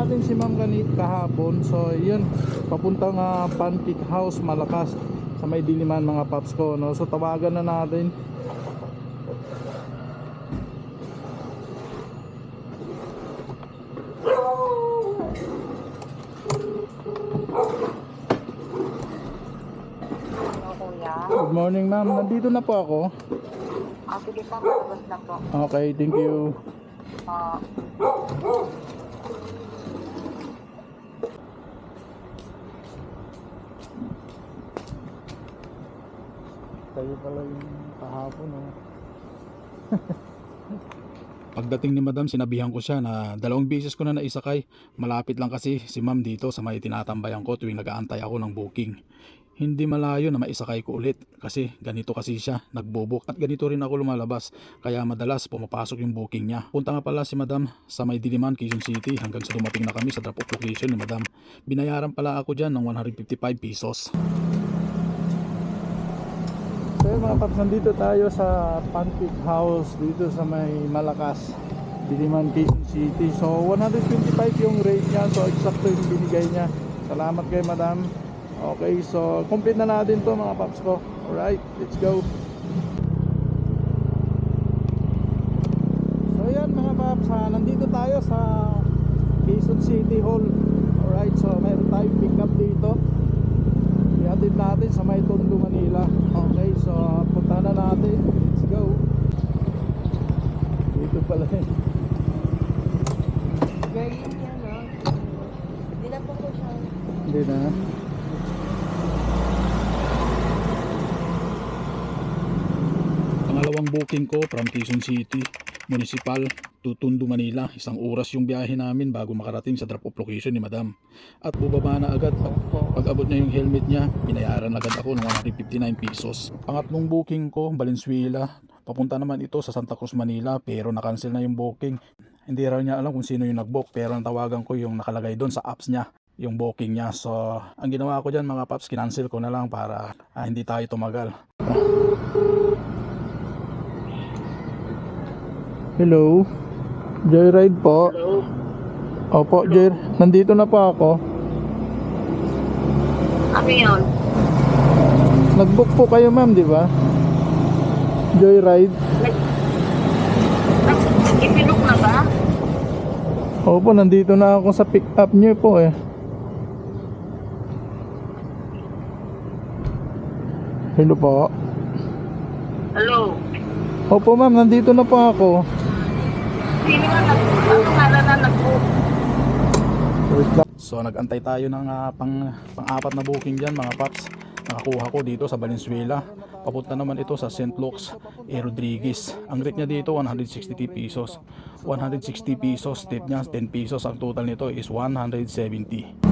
natin si Ma'am ganit kahapon. So yun, papuntang Pancake House Malakas sa may Diliman mga paps ko, no? So tawagan na natin. Good morning ma'am, nandito na po ako. Sige po, matapos na po. Okay, thank you. Tayo pala yung kahapon, oh. Pagdating ni madam, sinabihan ko siya na 2 beses ko na naisakay. Malapit lang kasi si ma'am dito sa may tinatambayan ko tuwing nag-aantay ako ng booking. Hindi malayo na maisakay ko ulit kasi ganito kasi siya nagbobook at ganito rin ako lumalabas, kaya madalas pumapasok yung booking niya. Punta nga pala si madam sa may Diliman, Quezon City hanggang sa dumating na kami sa drop off location ni madam. Binayaran pala ako dyan ng 155 pesos. So yun mga paps, nandito tayo sa Pancake House dito sa may Malakas, Diliman, Quezon City. So 125 yung rate niya, so eksakto yung binigay niya. Salamat kay madam. Okay, so complete na natin to mga paps ko. Alright, let's go. So yan mga paps, nandito tayo sa Quezon City Hall. Alright, so mayroon tayong pick up dito. Ihatid natin sa may Tondo, Manila. Okay, so punta na natin. Let's go. Dito pala yun. Galing niya, no? Hindi na po ko siya. Hindi na. Pangalawang booking ko from Quezon City Municipal to Tondo, Manila. 1 oras yung biyahe namin bago makarating sa drop off location ni madam. At bubaba na agad. Pag abot niya yung helmet niya, binayaran agad ako ng 159 pesos. Pangatlong booking ko, Valenzuela. Papunta naman ito sa Santa Cruz, Manila, pero na-cancel na yung booking. Hindi raw niya alam kung sino yung nag-book, pero natawagan ko yung nakalagay doon sa apps niya, yung booking niya. So ang ginawa ko dyan mga paps, kinancel ko na lang para hindi tayo tumagal. Hello, Joyride po. Hello? Opo, nandito na po ako. Ano yun? Nag-book po kayo ma'am, di ba? Joyride. Ipinok na ba? Opo, nandito na ako sa pick up niyo po eh. Hello po. Hello? Opo ma'am, nandito na po ako. Sino nga ano nga na nag-book? So nag-antay tayo ng pang-apat na booking dyan mga paps. Nakakuha ko dito sa Valenzuela. Papunta naman ito sa St. Luke's A. Rodriguez. Ang rate niya dito 160 pesos. 160 pesos, tip niya 10 pesos. Ang total nito is 170.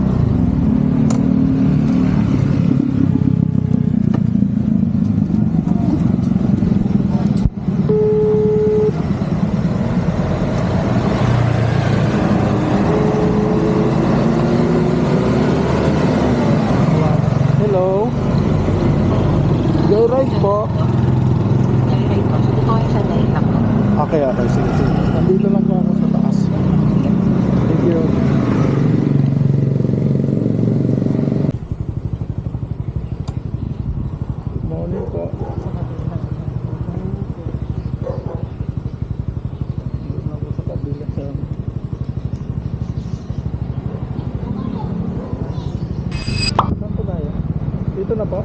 Hello. Joyride po. Ay, po. Sige po kayo sa dahil lang. Okay, sige. Nandito lang po ako sa taas. Thank you. Good morning po. Nandito na po sa kabila sa... Saan po tayo? Dito na po?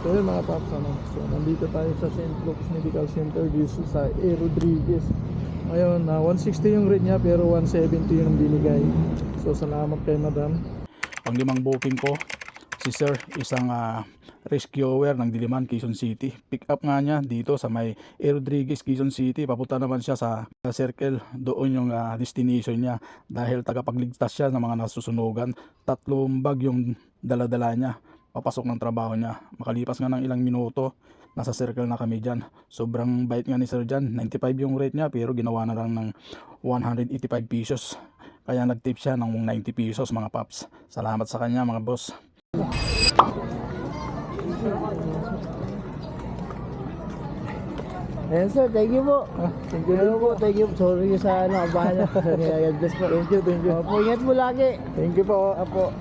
So yun mga paps, so nandito tayo sa St. Luke's Medical Center dito sa A. Rodriguez. Ngayon 160 yung rate niya pero 170 yung binigay. So salamat kay madam. Pang 5 booking ko, Si Sir, isang rescuer ng Diliman, Quezon City. Pick up nga niya dito sa may A. Rodriguez, Quezon City. Papunta naman siya sa Circle. Doon yung destination niya. Dahil tagapagligtas siya ng mga nasusunugan. 3 bag yung daladala niya. Papasok ng trabaho niya. Makalipas nga ng ilang minuto, nasa Circle na kami dyan. Sobrang bait nga ni Sir dyan. 95 yung rate niya pero ginawa na lang ng 185 pesos. Kaya nag-tip siya ng 90 pesos mga paps. Salamat sa kanya mga boss. Ayan sir, thank you po. Thank you po, thank you. Sorry sa bahala. God bless po. Thank you, thank you. Opo, ingat mo lagi. Thank you po. Apo.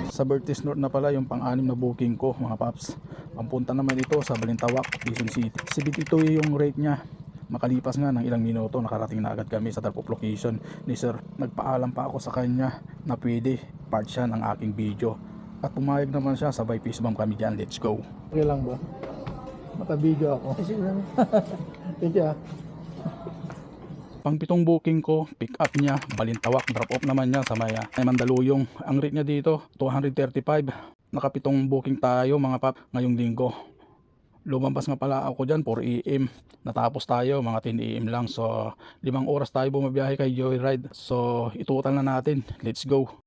Sa Bertis North na pala yung pang-anim na booking ko mga paps. Pampunta naman ito sa Balintawak, Quezon City. 72 yung rate niya. Makalipas nga ng ilang minuto, nakarating na agad kami sa drop-off location ni Sir. Nagpaalam pa ako sa kanya na pwede part siya ng aking video. At pumayag naman siya, sabay peace bomb kami dyan. Let's go. Okay lang ba? Maka-video ako. Sige lang. Thank you ah. Pang 7 booking ko, pick up niya, Balintawak, drop off naman niya sa may Mandaluyong. Ang rate niya dito, 235. Naka 7 booking tayo mga pap ngayong linggo. Lumabas nga pala ako dyan 4 AM. Natapos tayo mga 10 AM lang. So 5 oras tayo bumabiyahe kay Joyride. So itutal na natin. Let's go.